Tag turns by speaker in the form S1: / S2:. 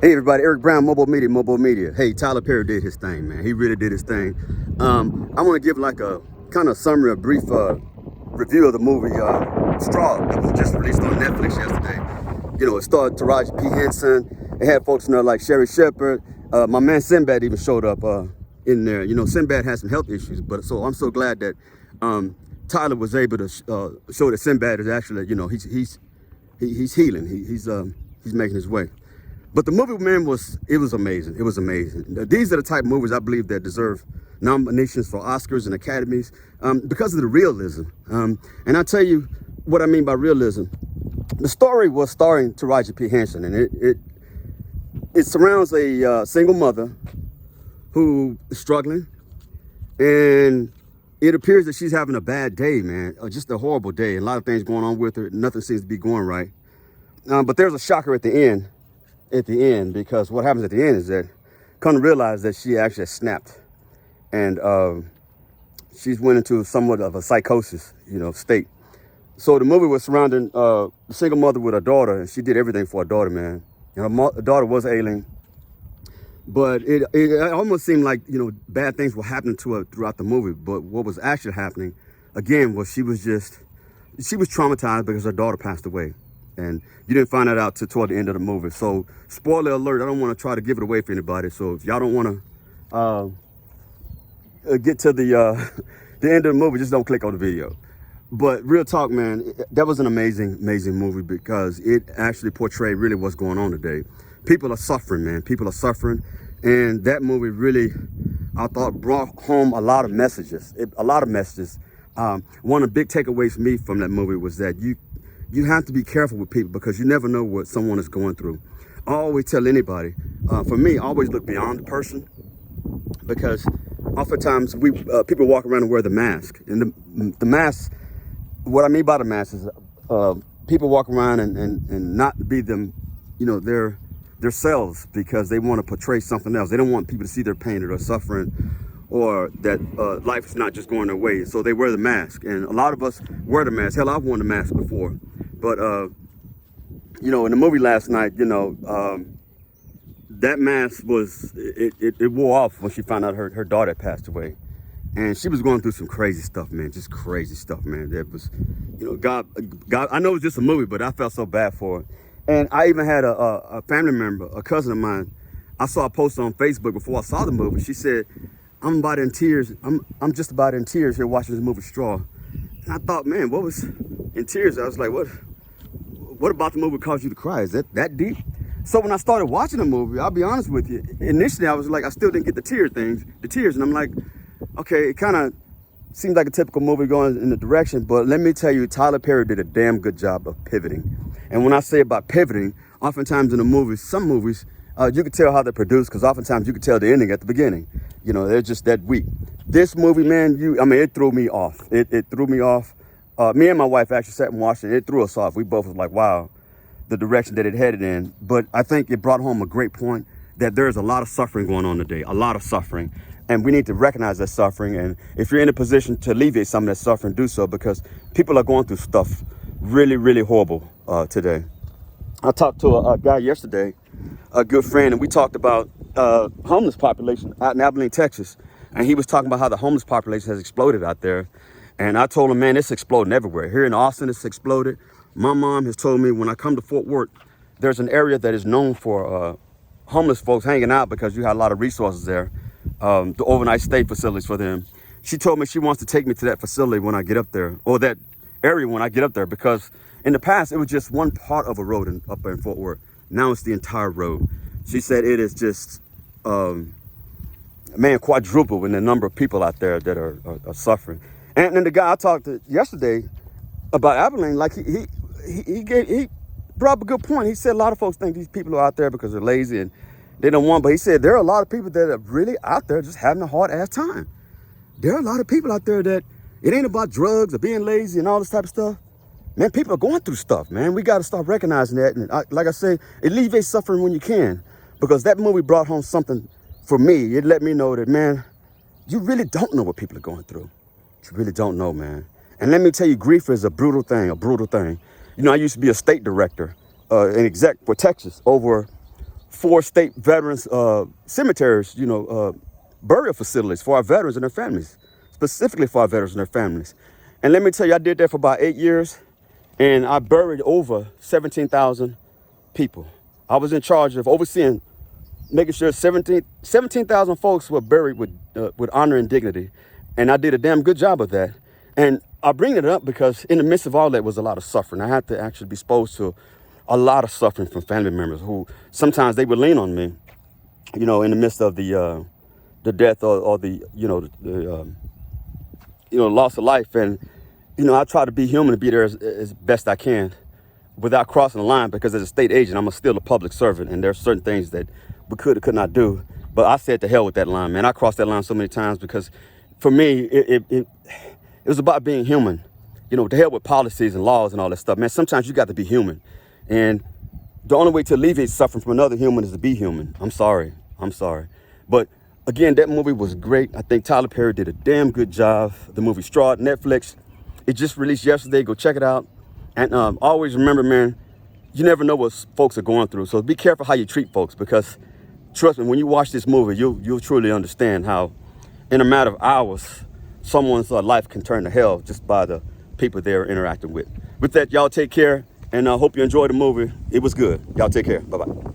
S1: Hey everybody, Eric Brown, MOBO-Media, MOBO-Media. Hey, Tyler Perry did his thing, man. He really did his thing. I want to give like a kind of summary, a brief review of the movie Straw that was just released on Netflix yesterday. You know, it starred Taraji P. Henson. It had folks in there like Sherry Shepherd. My man Sinbad even showed up in there. You know, Sinbad had some health issues, but so I'm so glad that Tyler was able to show that Sinbad is actually, you know, he's healing. He's making his way. But the movie, man, it was amazing. It was amazing. These are the type of movies I believe that deserve nominations for Oscars and Academies because of the realism. And I'll tell you what I mean by realism. The story was starring Taraji P. Henson, and it surrounds a single mother who is struggling, and it appears that she's having a bad day, man, just a horrible day. A lot of things going on with her. Nothing seems to be going right. But there's a shocker at the end. Because what happens at the end is that come to realize that she actually snapped, and she's went into somewhat of a psychosis, you know, state. So the movie was surrounding the single mother with her daughter, and she did everything for her daughter, man. And her daughter was ailing, but it almost seemed like, you know, bad things were happening to her throughout the movie. But what was actually happening, again, was she was traumatized because her daughter passed away. And you didn't find that out toward the end of the movie. So, spoiler alert, I don't want to try to give it away for anybody. So, if y'all don't want to get to the end of the movie, just don't click on the video. But real talk, man, that was an amazing, amazing movie because it actually portrayed really what's going on today. People are suffering, man. People are suffering. And that movie really, I thought, brought home a lot of messages. One of the big takeaways for me from that movie was that you have to be careful with people because you never know what someone is going through. I always tell anybody, for me, I always look beyond the person, because oftentimes people walk around and wear the mask. And the mask, what I mean by the mask is people walk around and not be them, you know, their selves, because they want to portray something else. They don't want people to see their pain or their suffering, or that life is not just going their way. So they wear the mask. And a lot of us wear the mask. Hell, I've worn the mask before. But, you know, in the movie last night, you know, that mask it wore off when she found out her daughter had passed away. And she was going through some crazy stuff, man, just crazy stuff, man. That was, you know, God, I know it was just a movie, but I felt so bad for her. And I even had a family member, a cousin of mine, I saw a post on Facebook before I saw the movie. She said, I'm about in tears. I'm just about in tears here watching this movie Straw. And I thought, man, what was in tears? I was like, what about the movie caused you to cry? Is that deep? So when I started watching the movie, I'll be honest with you, initially I was like, I still didn't get the tears. And I'm like, okay, it kind of seems like a typical movie going in the direction, but let me tell you, Tyler Perry did a damn good job of pivoting. And when I say about pivoting, oftentimes in the movies, some movies, you can tell how they're produced, because oftentimes you can tell the ending at the beginning. You know, they're just that weak. This movie, man, it threw me off. It threw me off. Me and my wife actually sat and watched it. It threw us off. We both was like, wow, the direction that it headed in. But I think it brought home a great point that there's a lot of suffering going on today, a lot of suffering. And we need to recognize that suffering. And if you're in a position to alleviate some of that suffering, do so, because people are going through stuff really, really horrible today. I talked to a guy yesterday, a good friend, and we talked about homeless population out in Abilene, Texas. And he was talking about how the homeless population has exploded out there. And I told him, man, it's exploding everywhere. Here in Austin, it's exploded. My mom has told me when I come to Fort Worth, there's an area that is known for homeless folks hanging out because you have a lot of resources there, the overnight stay facilities for them. She told me she wants to take me to that facility when I get up there, or that area when I get up there, because in the past, it was just one part of a road up in Fort Worth. Now it's the entire road. She said it is just, man, quadruple in the number of people out there that are suffering. And then the guy I talked to yesterday about Abilene, like he brought up a good point. He said a lot of folks think these people are out there because they're lazy and they don't want, but he said there are a lot of people that are really out there just having a hard ass time. There are a lot of people out there that it ain't about drugs or being lazy and all this type of stuff. Man, people are going through stuff, man. We got to start recognizing that. And like I say, alleviate suffering when you can, because that movie brought home something for me. It let me know that, man, you really don't know what people are going through. You really don't know, man. And let me tell you, grief is a brutal thing, You know, I used to be a state director, an exec for Texas over 4 state veterans cemeteries, burial facilities for our veterans and their families, specifically for our veterans and their families. And let me tell you, I did that for about 8 years, and I buried over 17,000 people. I was in charge of overseeing, making sure 17,000 folks were buried with honor and dignity. And I did a damn good job of that. And I bring it up because in the midst of all that was a lot of suffering. I had to actually be exposed to a lot of suffering from family members who sometimes they would lean on me, in the midst of the death or the loss of life. And, I try to be human and be there as best I can without crossing the line, because as a state agent, I'm still a public servant, and there are certain things that we could or could not do. But I said to hell with that line, man. I crossed that line so many times because for me, it was about being human. To hell with policies and laws and all that stuff, man. Sometimes you got to be human. And the only way to alleviate suffering from another human is to be human. I'm sorry. But again, that movie was great. I think Tyler Perry did a damn good job. The movie Straw, Netflix. It just released yesterday. Go check it out. And always remember, man, you never know what folks are going through. So be careful how you treat folks, because trust me, when you watch this movie, you'll truly understand how in a matter of hours, someone's life can turn to hell just by the people they're interacting with. With that, y'all take care, and I hope you enjoyed the movie. It was good. Y'all take care. Bye-bye.